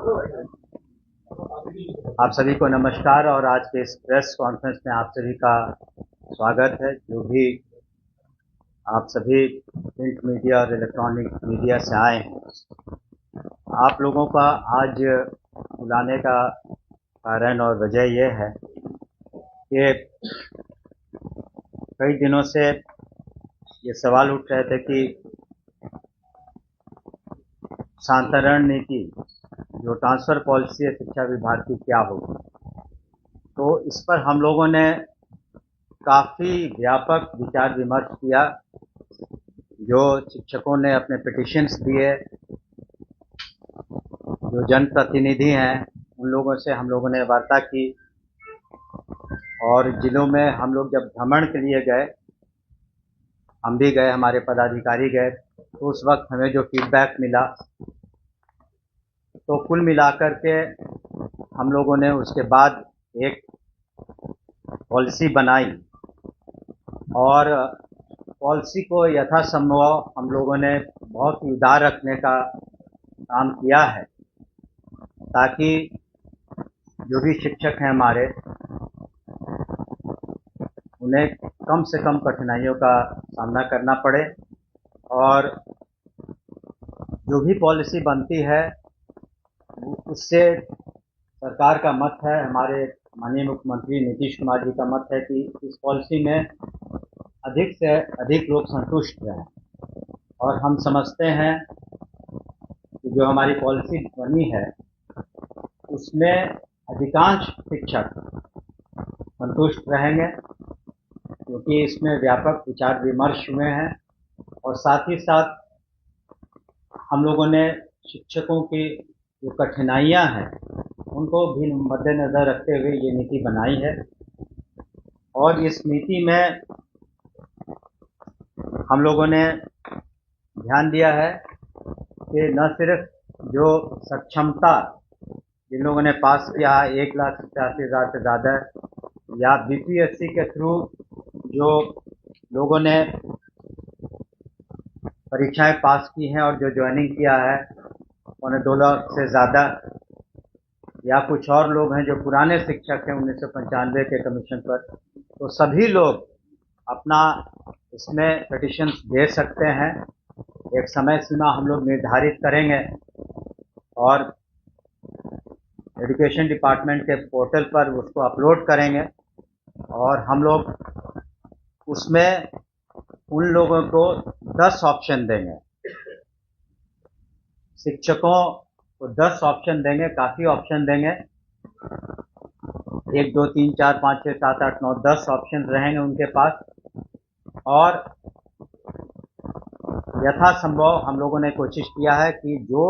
आप सभी को नमस्कार और आज के इस प्रेस कॉन्फ्रेंस में आप सभी का स्वागत है। जो भी आप सभी प्रिंट मीडिया और इलेक्ट्रॉनिक मीडिया से आए हैं, आप लोगों का आज बुलाने का कारण और वजह यह है कि कई दिनों से ये सवाल उठ रहे थे कि शांतरण नीति जो ट्रांसफ़र पॉलिसी है शिक्षा विभाग की क्या होगी। तो इस पर हम लोगों ने काफ़ी व्यापक विचार विमर्श किया। जो शिक्षकों ने अपने पिटिशन्स दिए, जो जनप्रतिनिधि हैं, उन लोगों से हम लोगों ने वार्ता की और जिलों में हम लोग जब भ्रमण के लिए गए, हम भी गए, हमारे पदाधिकारी गए, तो उस वक्त हमें जो फीडबैक मिला, तो कुल मिलाकर के हम लोगों ने उसके बाद एक पॉलिसी बनाई और पॉलिसी को यथासंभव हम लोगों ने बहुत ही उदार रखने का काम किया है, ताकि जो भी शिक्षक हैं हमारे, उन्हें कम से कम कठिनाइयों का सामना करना पड़े और जो भी पॉलिसी बनती है उससे सरकार का मत है, हमारे माननीय मुख्यमंत्री नीतीश कुमार जी का मत है कि इस पॉलिसी में अधिक से अधिक लोग संतुष्ट रहें। और हम समझते हैं कि जो हमारी पॉलिसी बनी है उसमें अधिकांश शिक्षक संतुष्ट रहेंगे, क्योंकि इसमें व्यापक विचार विमर्श हुए हैं और साथ ही साथ हम लोगों ने शिक्षकों की जो कठिनाइयां हैं उनको भी मद्देनज़र रखते हुए ये नीति बनाई है। और इस नीति में हम लोगों ने ध्यान दिया है कि न सिर्फ जो सक्षमता जिन लोगों ने पास किया 1,87,000 से ज़्यादा, या बीपीएससी के थ्रू जो लोगों ने परीक्षाएं पास की हैं और जो ज्वाइनिंग किया है 2.25 लाख से ज़्यादा, या कुछ और लोग हैं जो पुराने शिक्षक हैं 1995 के कमीशन पर, तो सभी लोग अपना इसमें पिटिशन्स दे सकते हैं। एक समय सीमा हम लोग निर्धारित करेंगे और एजुकेशन डिपार्टमेंट के पोर्टल पर उसको अपलोड करेंगे और हम लोग उसमें उन लोगों को 10 ऑप्शन देंगे, शिक्षकों को 10 ऑप्शन देंगे, काफ़ी ऑप्शन देंगे, 1 2 3 4 5 6 7 8 9 10 ऑप्शन रहेंगे उनके पास। और यथासंभव हम लोगों ने कोशिश किया है कि जो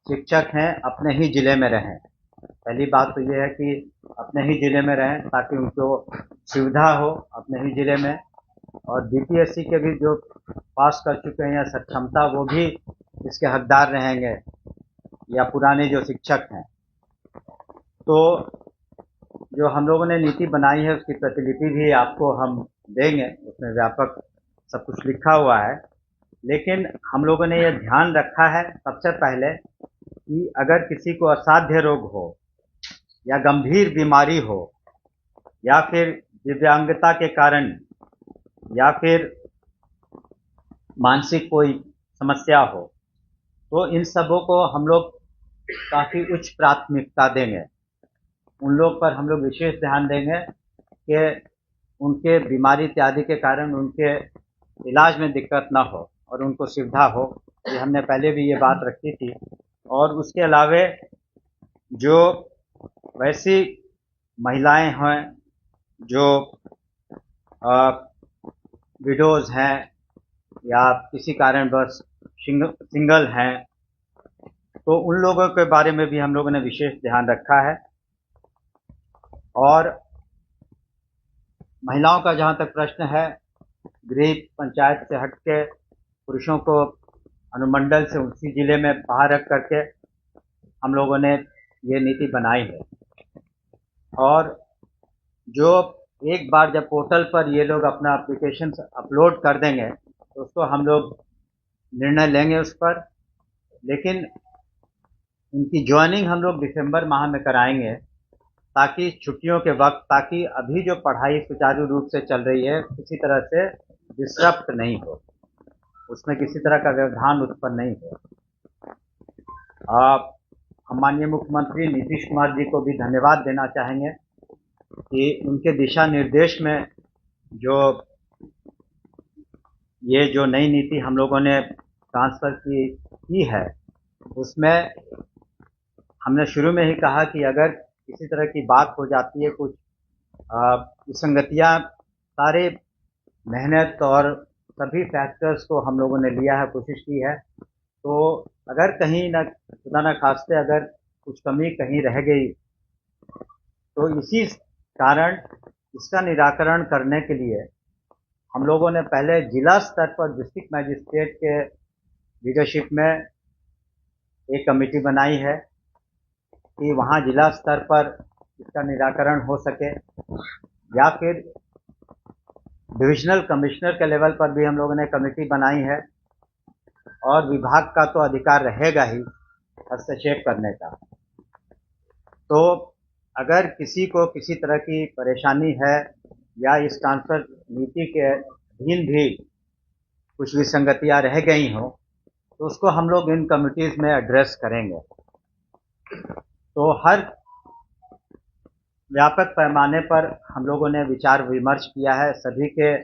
शिक्षक हैं अपने ही ज़िले में रहें। पहली बात तो ये है कि अपने ही ज़िले में रहें ताकि उनको सुविधा हो अपने ही ज़िले में, और बीपीएससी के भी जो पास कर चुके हैं या सक्षमता, वो भी इसके हकदार रहेंगे, या पुराने जो शिक्षक हैं। तो जो हम लोगों ने नीति बनाई है उसकी प्रतिलिपि भी आपको हम देंगे, उसमें व्यापक सब कुछ लिखा हुआ है। लेकिन हम लोगों ने यह ध्यान रखा है सबसे पहले कि अगर किसी को असाध्य रोग हो या गंभीर बीमारी हो या फिर दिव्यांगता के कारण या फिर मानसिक कोई समस्या हो, तो इन सबों को हम लोग काफ़ी उच्च प्राथमिकता देंगे। उन लोग पर हम लोग विशेष ध्यान देंगे कि उनके बीमारी इत्यादि के कारण उनके इलाज में दिक्कत ना हो और उनको सुविधा हो। ये हमने पहले भी ये बात रखी थी। और उसके अलावे जो वैसी महिलाएं हैं जो विडोज़ हैं या किसी कारणवश सिंगल हैं, तो उन लोगों के बारे में भी हम लोगों ने विशेष ध्यान रखा है। और महिलाओं का जहाँ तक प्रश्न है, गृह पंचायत से हट के पुरुषों को अनुमंडल से उसी ज़िले में बाहर रख करके हम लोगों ने ये नीति बनाई है। और जो एक बार जब पोर्टल पर ये लोग अपना एप्लीकेशन अपलोड कर देंगे तो उसको हम लोग निर्णय लेंगे उस पर। लेकिन इनकी ज्वाइनिंग हम लोग दिसंबर माह में कराएंगे, ताकि छुट्टियों के वक्त, ताकि अभी जो पढ़ाई सुचारू रूप से चल रही है किसी तरह से डिस्टर्ब नहीं हो, उसमें किसी तरह का व्यवधान उत्पन्न नहीं हो। हम माननीय मुख्यमंत्री नीतीश कुमार जी को भी धन्यवाद देना चाहेंगे कि उनके दिशा निर्देश में ये जो नई नीति हम लोगों ने ट्रांसफ़र की है, उसमें हमने शुरू में ही कहा कि अगर किसी तरह की बात हो जाती है, कुछ विसंगतियाँ, सारे मेहनत और सभी फैक्टर्स को हम लोगों ने लिया है, कोशिश की है, तो अगर कहीं न खुदा न खास्ते अगर कुछ कमी कहीं रह गई, तो इसी कारण इसका निराकरण करने के लिए हम लोगों ने पहले जिला स्तर पर डिस्ट्रिक्ट मजिस्ट्रेट के लीडरशिप में एक कमेटी बनाई है कि वहाँ जिला स्तर पर इसका निराकरण हो सके, या फिर डिविजनल कमिश्नर के लेवल पर भी हम लोगों ने कमेटी बनाई है, और विभाग का तो अधिकार रहेगा ही हस्तक्षेप करने का। तो अगर किसी को किसी तरह की परेशानी है या इस ट्रांसफ़र नीति के अधीन भी कुछ विसंगतियाँ रह गई हों, तो उसको हम लोग इन कमिटीज़ में एड्रेस करेंगे। तो हर व्यापक पैमाने पर हम लोगों ने विचार विमर्श किया है, सभी के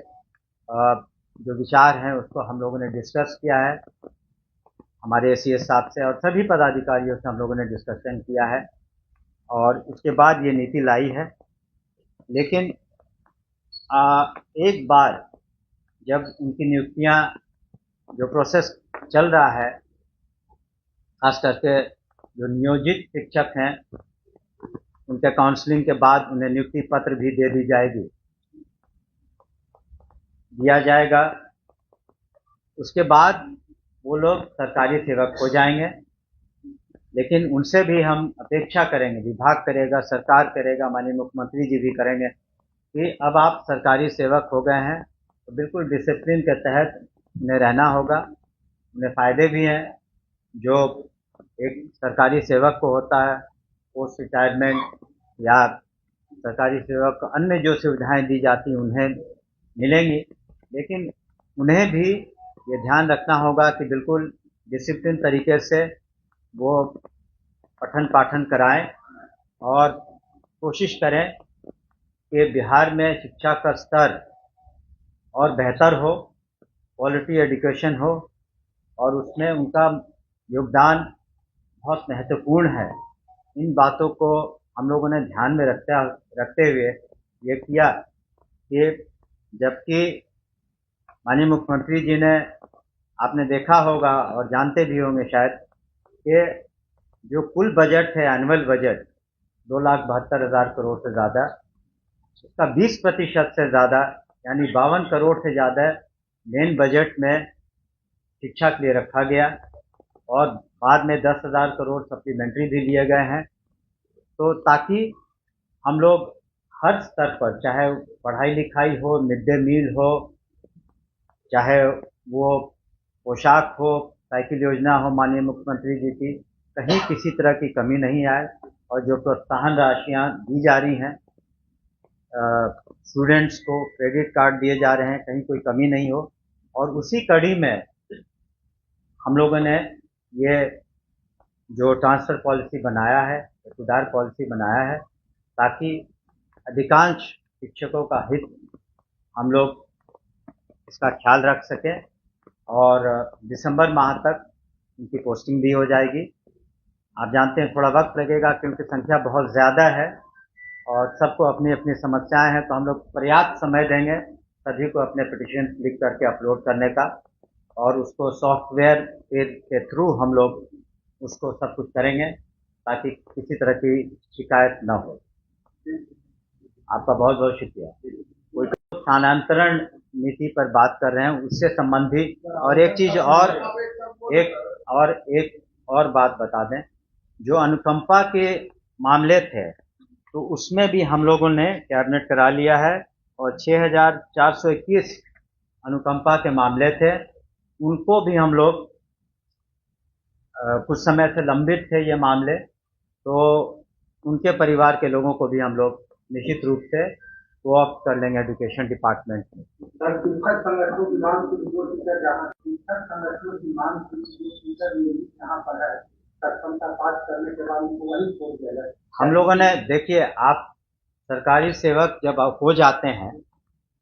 जो विचार हैं उसको हम लोगों ने डिस्कस किया है, हमारे एसीएस साहब से और सभी पदाधिकारियों से हम लोगों ने डिस्कशन किया है, और उसके बाद ये नीति लाई है। लेकिन एक बार जब उनकी नियुक्तियां, जो प्रोसेस चल रहा है, खास करके जो नियोजित शिक्षक हैं उनके काउंसलिंग के बाद उन्हें नियुक्ति पत्र भी दिया जाएगा। उसके बाद वो लोग सरकारी सेवक हो जाएंगे। लेकिन उनसे भी हम अपेक्षा करेंगे, विभाग करेगा, सरकार करेगा, माननीय मुख्यमंत्री जी भी करेंगे कि अब आप सरकारी सेवक हो गए हैं तो बिल्कुल डिसिप्लिन के तहत उन्हें रहना होगा। उन्हें फ़ायदे भी हैं जो एक सरकारी सेवक को होता है, पोस्ट रिटायरमेंट या सरकारी सेवक को अन्य जो सुविधाएं दी जाती उन्हें मिलेंगी। लेकिन उन्हें भी ये ध्यान रखना होगा कि बिल्कुल डिसिप्लिन तरीके से वो पठन पाठन कराएं और कोशिश करें कि बिहार में शिक्षा का स्तर और बेहतर हो, क्वालिटी एजुकेशन हो, और उसमें उनका योगदान बहुत महत्वपूर्ण है। इन बातों को हम लोगों ने ध्यान में रखते हुए ये किया कि जबकि माननीय मुख्यमंत्री जी ने, आपने देखा होगा और जानते भी होंगे शायद, कि जो कुल बजट है, एनुअल बजट 2,72,000 करोड़ से ज़्यादा, उसका 20% से ज़्यादा यानी 52 करोड़ से ज़्यादा मेन बजट में शिक्षा के लिए रखा गया, और बाद में 10,000 करोड़ सप्लीमेंट्री भी लिए गए हैं। तो ताकि हम लोग हर स्तर पर, चाहे पढ़ाई लिखाई हो, मिड डे मील हो, चाहे वो पोशाक हो, साइकिल योजना हो माननीय मुख्यमंत्री जी की, कहीं किसी तरह की कमी नहीं आए, और जो प्रोत्साहन राशियाँ दी जा रही हैं, स्टूडेंट्स को क्रेडिट कार्ड दिए जा रहे हैं, कहीं कोई कमी नहीं हो। और उसी कड़ी में हम लोगों ने ये जो ट्रांसफ़र पॉलिसी बनाया है, सुधार पॉलिसी बनाया है, ताकि अधिकांश शिक्षकों का हित हम लोग इसका ख्याल रख सकें, और दिसंबर माह तक उनकी पोस्टिंग भी हो जाएगी। आप जानते हैं थोड़ा वक्त लगेगा क्योंकि संख्या बहुत ज़्यादा है और सबको अपनी अपनी समस्याएं हैं, तो हम लोग पर्याप्त समय देंगे सभी को अपने पिटिशन लिख करके अपलोड करने का, और उसको सॉफ्टवेयर के थ्रू हम लोग उसको सब कुछ करेंगे ताकि किसी तरह की शिकायत न हो। आपका बहुत बहुत शुक्रिया। कोई स्थानांतरण नीति पर बात कर रहे हैं, उससे संबंधित और एक चीज़ एक और बात बता दें, जो अनुकंपा के मामले थे तो उसमें भी हम लोगों ने कैबिनेट करा लिया है, और 6,421 अनुकंपा के मामले थे, उनको भी हम लोग कुछ समय से लंबित थे ये मामले, तो उनके परिवार के लोगों को भी हम लोग निश्चित रूप से कोऑप्ट कर लेंगे एजुकेशन डिपार्टमेंट में। सर, शिक्षक संगठनों की मांग की रिपोर्ट जहाँ शिक्षक संगठनों की मांग की यहाँ पर है, सक्षमता पास करने के बाद उनको वही छोड़ दिया जाए। हम लोगों ने, देखिए, आप सरकारी सेवक जब हो जाते हैं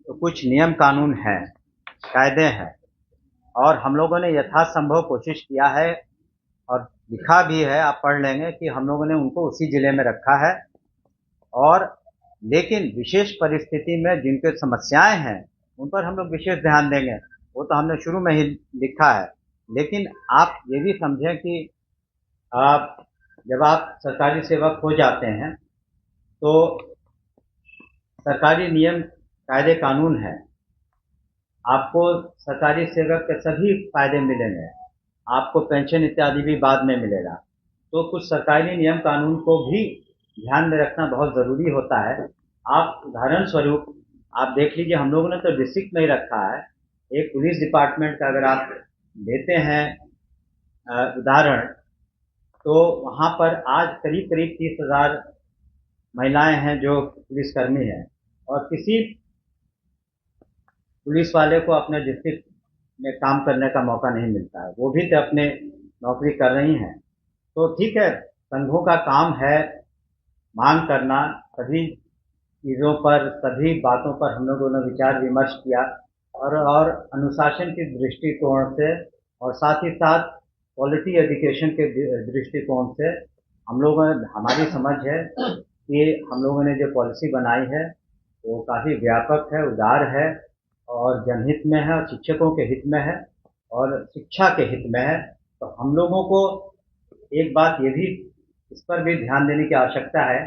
तो कुछ नियम कानून हैं, कायदे हैं, और हम लोगों ने यथासंभव कोशिश किया है और लिखा भी है, आप पढ़ लेंगे, कि हम लोगों ने उनको उसी जिले में रखा है। और लेकिन विशेष परिस्थिति में जिनके समस्याएं हैं उन पर हम लोग विशेष ध्यान देंगे, वो तो हमने शुरू में ही लिखा है। लेकिन आप ये भी समझें कि आप जब आप सरकारी सेवक हो जाते हैं तो सरकारी नियम कायदे कानून है, आपको सरकारी सेवक के सभी फायदे मिलेंगे, आपको पेंशन इत्यादि भी बाद में मिलेगा। तो कुछ सरकारी नियम कानून को भी ध्यान में रखना बहुत ज़रूरी होता है। आप उदाहरण स्वरूप आप देख लीजिए, हम लोगों ने तो डिस्ट्रिक्ट में ही रखा है। एक पुलिस डिपार्टमेंट का अगर आप लेते हैं उदाहरण, तो वहाँ पर आज करीब करीब 30,000 महिलाएं हैं जो पुलिसकर्मी हैं, और किसी पुलिस वाले को अपने डिस्ट्रिक्ट में काम करने का मौका नहीं मिलता है, वो भी तो अपने नौकरी कर रही हैं। तो ठीक है, संघों का काम है मांग करना, सभी चीज़ों पर, सभी बातों पर हम लोगों ने विचार विमर्श किया, और अनुशासन के दृष्टिकोण से और साथ ही साथ क्वालिटी एजुकेशन के दृष्टिकोण से हम लोगों ने, हमारी समझ है कि हम लोगों ने जो पॉलिसी बनाई है वो काफ़ी व्यापक है, उदार है, और जनहित में है, और शिक्षकों के हित में है, और शिक्षा के हित में है। तो हम लोगों को एक बात ये भी, इस पर भी ध्यान देने की आवश्यकता है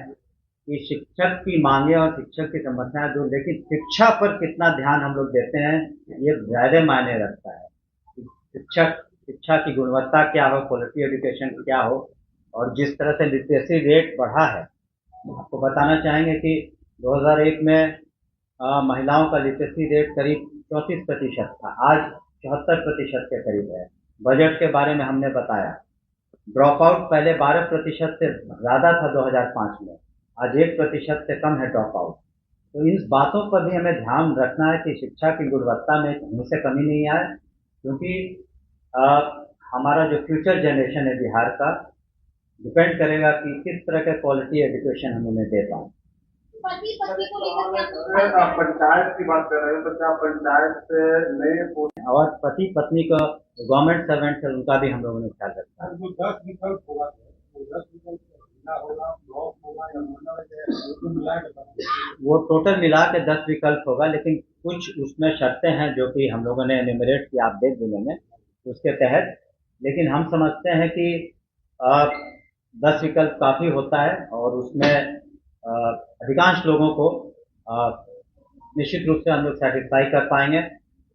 कि शिक्षक की मांगे और शिक्षक की समस्याएं दो, लेकिन शिक्षा पर कितना ध्यान हम लोग देते हैं ये ज़्यादा मायने रखता है। शिक्षा की गुणवत्ता क्या हो, क्वालिटी एजुकेशन क्या हो। और जिस तरह से लिटरेसी रेट बढ़ा है, आपको बताना चाहेंगे कि 2001 में महिलाओं का लिटरेसी रेट करीब 34% था, आज 74% के करीब है। बजट के बारे में हमने बताया, ड्रॉप आउट पहले 12% से ज़्यादा था 2005 में, आज 1% से कम है ड्रॉप आउट। तो इन बातों पर भी हमें ध्यान रखना है कि शिक्षा की गुणवत्ता में कहीं से कमी नहीं आए, क्योंकि हमारा जो फ्यूचर जनरेशन है बिहार का, डिपेंड करेगा कि किस तरह का क्वालिटी एजुकेशन हम उन्हें दे पाएँ। पंचायत की बात कर रहे हैं, तो क्या पंचायत में और पति पत्नी का गवर्नमेंट सर्वेंट है, उनका भी हम लोगों ने ख्याल रखा है। 10 विकल्प होगा, 10 विकल्प होगा, ब्लॉक होगा या वो टोटल मिला के 10 विकल्प होगा, लेकिन कुछ उसमें शर्तें हैं जो कि हम लोगों ने एनिमरेट किया, आप देख भी लेंगे उसके तहत। लेकिन हम समझते हैं कि 10 विकल्प काफ़ी होता है, और उसमें अधिकांश लोगों को निश्चित रूप से हम लोग सेटिस्फाई कर पाएंगे।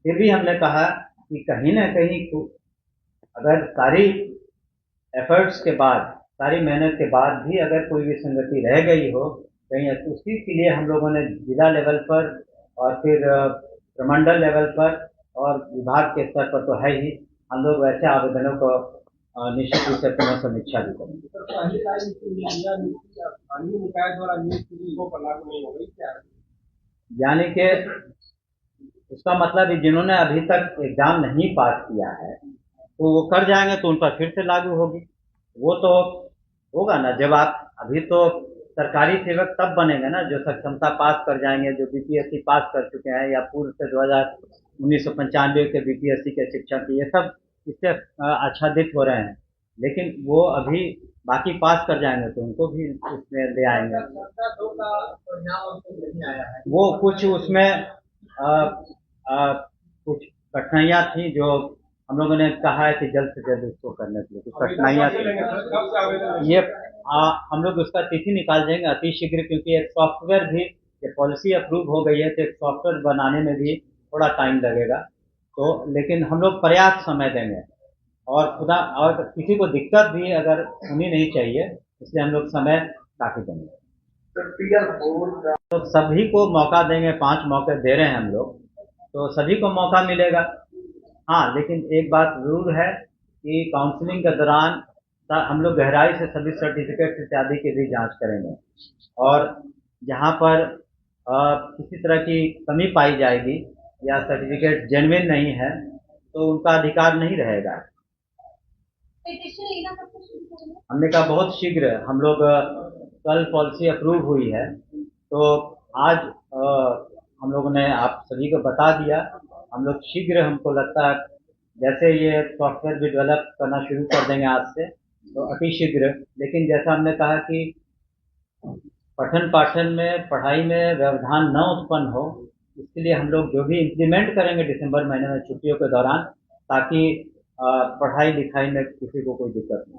फिर भी हमने कहा कि कहीं ना कहीं अगर सारी एफर्ट्स के बाद, सारी मेहनत के बाद भी अगर कोई विसंगति रह गई हो कहीं, तो उसी के लिए हम लोगों ने जिला लेवल पर और फिर प्रमंडल लेवल पर और विभाग के स्तर पर तो है ही, हम लोग वैसे आवेदनों को निश्चित रूप से पुनः समीक्षा भी करेंगे। यानी कि उसका मतलब है जिन्होंने अभी तक एग्जाम नहीं पास किया है तो वो कर जाएंगे तो उन पर फिर से लागू होगी। वो तो होगा ना, जब आप, अभी तो सरकारी सेवक तब बनेंगे ना जो सक्षमता पास कर जाएंगे, जो बीपीएससी पास कर चुके हैं, या पूर्व से 1995 के बीपीएससी के शिक्षक, ये सब इससे आच्छादित हो रहे हैं। लेकिन वो अभी बाकी पास कर जाएंगे तो उनको भी उसमें ले आएंगे। वो कुछ उसमें कुछ कठिनाइयाँ थी जो हम लोगों ने कहा है कि जल्द से जल्द उसको करने के लिए, कुछ कठिनाइयाँ थी। ये हम लोग उसका तिथि निकाल देंगे अति शीघ्र, क्योंकि एक सॉफ्टवेयर भी, ये पॉलिसी अप्रूव हो गई है तो एक सॉफ्टवेयर बनाने में भी थोड़ा टाइम लगेगा। तो लेकिन हम लोग पर्याप्त समय देंगे, और खुदा और किसी को दिक्कत भी अगर होनी नहीं चाहिए, इसलिए हम लोग समय काफी देंगे। तो सभी को मौका देंगे, 5 मौके दे रहे हैं हम लोग, तो सभी को मौका मिलेगा। हाँ, लेकिन एक बात जरूर है कि काउंसलिंग के दौरान हम लोग गहराई से सभी सर्टिफिकेट इत्यादि की भी जांच करेंगे और जहां पर किसी तरह की कमी पाई जाएगी या सर्टिफिकेट जेन्युइन नहीं है तो उनका अधिकार नहीं रहेगा। हमने कहा बहुत शीघ्र हम लोग कल पॉलिसी अप्रूव हुई है तो आज हम लोगों ने आप सभी को बता दिया। हम लोग शीघ्र, हमको लगता है जैसे ये सॉफ्टवेयर भी डेवलप करना शुरू कर देंगे आज से तो अति शीघ्र। लेकिन जैसा हमने कहा कि पठन पाठन में, पढ़ाई में व्यवधान न उत्पन्न हो, इसके लिए हम लोग जो भी इम्प्लीमेंट करेंगे दिसंबर महीने में छुट्टियों के दौरान, ताकि पढ़ाई लिखाई में किसी को कोई दिक्कत नहीं।